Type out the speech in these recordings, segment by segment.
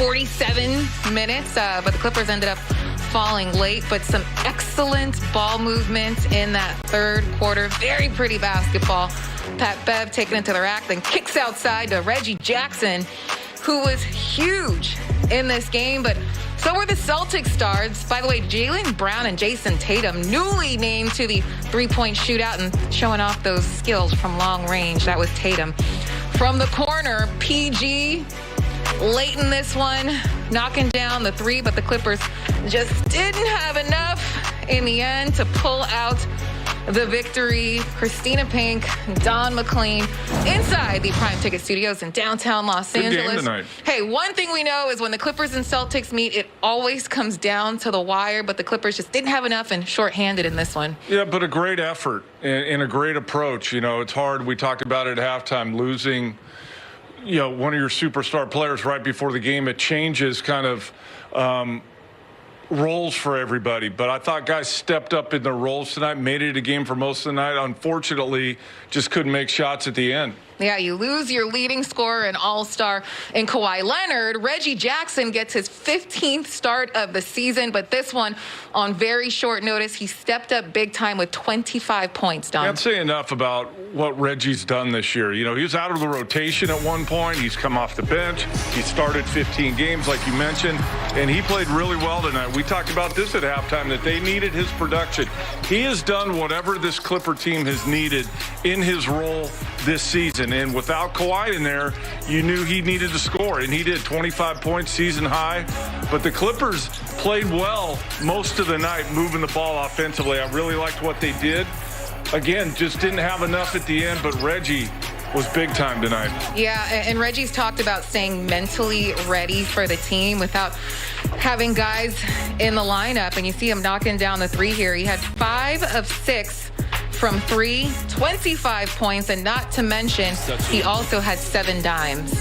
47 minutes, but the Clippers ended up falling late, but some excellent ball movement in that third quarter. Very pretty basketball. Pat Bev taking it to the rack, then kicks outside to Reggie Jackson, who was huge in this game, but so were the Celtics stars. By the way, Jaylen Brown and Jason Tatum, newly named to the three-point shootout and showing off those skills from long range. That was Tatum. From the corner, PG, late in this one, knocking down the three, but the Clippers just didn't have enough in the end to pull out the victory. Christina Pink, Don McLean, inside the Prime Ticket Studios in downtown Los Angeles. Good game tonight. Hey, one thing we know is when the Clippers and Celtics meet, it always comes down to the wire, but the Clippers just didn't have enough and shorthanded in this one. Yeah, but a great effort and a great approach. You know, it's hard. We talked about it at halftime, losing, you know, one of your superstar players right before the game. It changes kind of roles for everybody, but I thought guys stepped up in their roles tonight, made it a game for most of the night. Unfortunately, just couldn't make shots at the end. Yeah, you lose your leading scorer and all-star in Kawhi Leonard. Reggie Jackson gets his 15th start of the season, but this one on very short notice. He stepped up big time with 25 points, Don. Can't say enough about what Reggie's done this year. You know, he was out of the rotation at one point. He's come off the bench. He started 15 games, like you mentioned, and he played really well tonight. We talked about this at halftime, that they needed his production. He has done whatever this Clipper team has needed in his role this season. And without Kawhi in there, you knew he needed to score. And he did, 25 points, season high. But the Clippers played well most of the night, moving the ball offensively. I really liked what they did. Again, just didn't have enough at the end, but Reggie was big time tonight. Yeah, and Reggie's talked about staying mentally ready for the team without having guys in the lineup. And you see him knocking down the three here. He had 5 of 6 from 3, 25 points, and not to mention, he also had 7 dimes.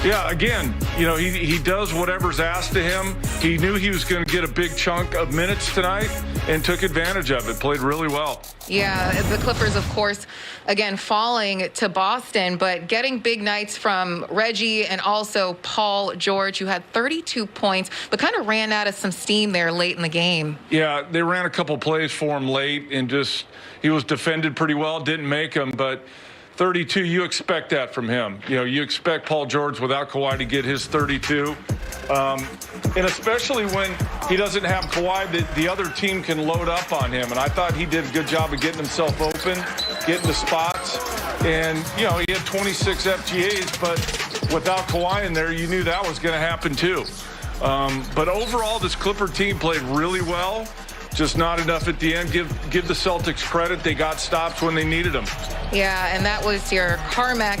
Yeah, again, you know, he does whatever's asked of him. He knew he was going to get a big chunk of minutes tonight and took advantage of it. Played really well. Yeah, the Clippers, of course, again, falling to Boston, but getting big nights from Reggie and also Paul George, who had 32 points, but kind of ran out of some steam there late in the game. Yeah, they ran a couple plays for him late, and just he was defended pretty well, didn't make them, but 32, you expect that from him. You know, you expect Paul George without Kawhi to get his 32. And especially when he doesn't have Kawhi, the other team can load up on him. And I thought he did a good job of getting himself open, getting the spots. And, you know, he had 26 FGAs, but without Kawhi in there, you knew that was going to happen too. But overall, this Clipper team played really well. Just not enough at the end. Give the Celtics credit. They got stops when they needed them. Yeah, and that was your CarMax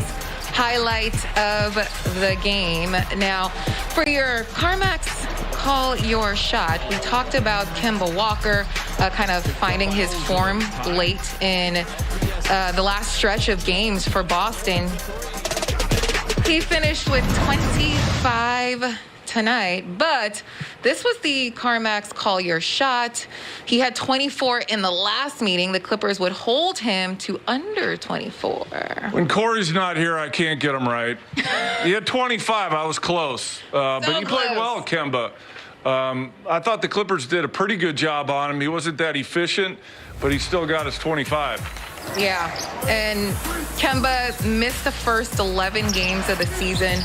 highlight of the game. Now, for your CarMax Call Your Shot, we talked about Kemba Walker kind of finding his form late in the last stretch of games for Boston. He finished with 25 tonight, but this was the CarMax Call Your Shot. He had 24 in the last meeting. The Clippers would hold him to under 24. When Corey's not here, I can't get him right. He had 25. I was close. But he played well, Kemba. I thought the Clippers did a pretty good job on him. He wasn't that efficient, but he still got his 25. Yeah, and Kemba missed the first 11 games of the season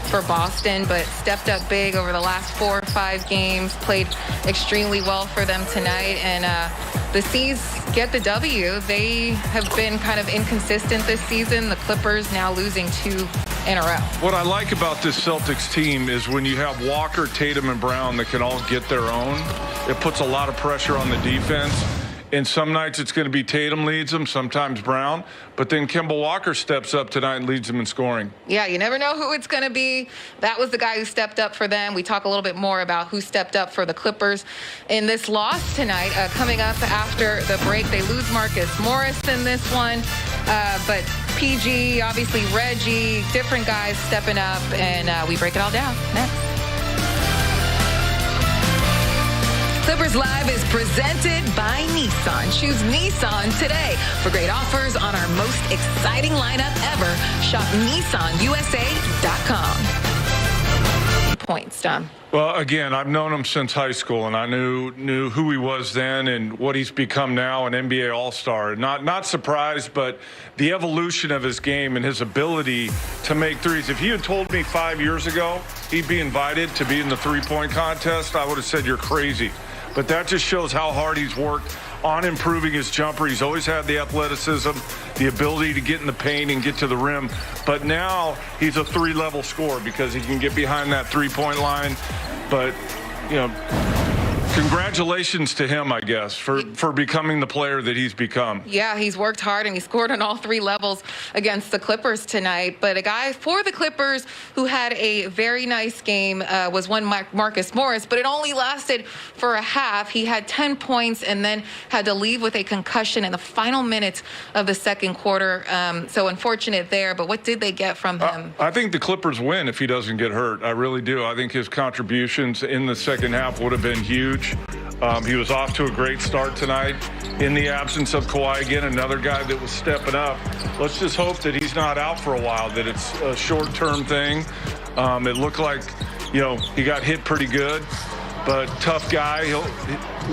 for Boston, but stepped up big over the last 4 or 5 games, played extremely well for them tonight, and the C's get the W. They have been kind of inconsistent this season. The Clippers now losing 2 in a row. What I like about this Celtics team is when you have Walker, Tatum, and Brown that can all get their own, it puts a lot of pressure on the defense. And some nights it's going to be Tatum leads them, sometimes Brown. But then Kemba Walker steps up tonight and leads them in scoring. Yeah, you never know who it's going to be. That was the guy who stepped up for them. We talk a little bit more about who stepped up for the Clippers in this loss tonight. Coming up after the break, they lose Marcus Morris in this one. But PG, obviously Reggie, different guys stepping up. And we break it all down next. Clippers Live is presented by Nissan. Choose Nissan today. For great offers on our most exciting lineup ever, shop NissanUSA.com. points, Don. Well, again, I've known him since high school, and I knew who he was then and what he's become now, an NBA All-Star. Not surprised, but the evolution of his game and his ability to make threes. If you had told me 5 years ago he'd be invited to be in the three-point contest, I would have said you're crazy. But that just shows how hard he's worked on improving his jumper. He's always had the athleticism, the ability to get in the paint and get to the rim. But now he's a three-level scorer because he can get behind that three-point line. But, you know, congratulations to him, I guess, for becoming the player that he's become. Yeah, he's worked hard, and he scored on all three levels against the Clippers tonight. But a guy for the Clippers who had a very nice game was one Marcus Morris, but it only lasted for a half. He had 10 points and then had to leave with a concussion in the final minutes of the second quarter. So unfortunate there, but what did they get from him? I think the Clippers win if he doesn't get hurt. I really do. I think his contributions in the second half would have been huge. He was off to a great start tonight in the absence of Kawhi. Again, another guy that was stepping up. Let's just hope that he's not out for a while, that it's a short-term thing. It looked like, you know, he got hit pretty good, but tough guy.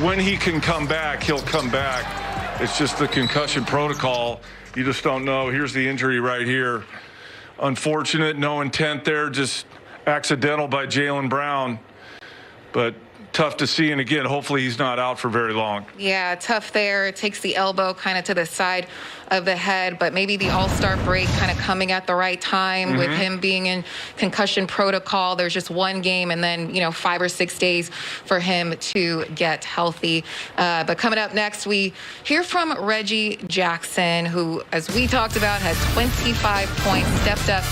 When he can come back, he'll come back. It's just the concussion protocol. You just don't know. Here's the injury right here. Unfortunate, no intent there, just accidental by Jaylen Brown. But tough to see, and again, hopefully he's not out for very long. Yeah, tough there. It takes the elbow kind of to the side of the head, but maybe the All-Star break kind of coming at the right time with him being in concussion protocol. There's just one game and then, you know, 5 or 6 days for him to get healthy. But coming up next, we hear from Reggie Jackson, who, as we talked about, had 25 points, stepped up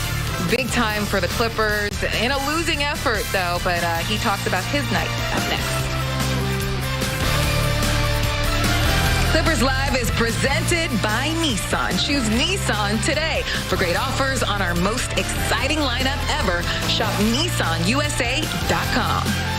big time for the Clippers in a losing effort, though, but he talks about his night up next. Clippers Live is presented by Nissan. Choose Nissan today. For great offers on our most exciting lineup ever, shop NissanUSA.com.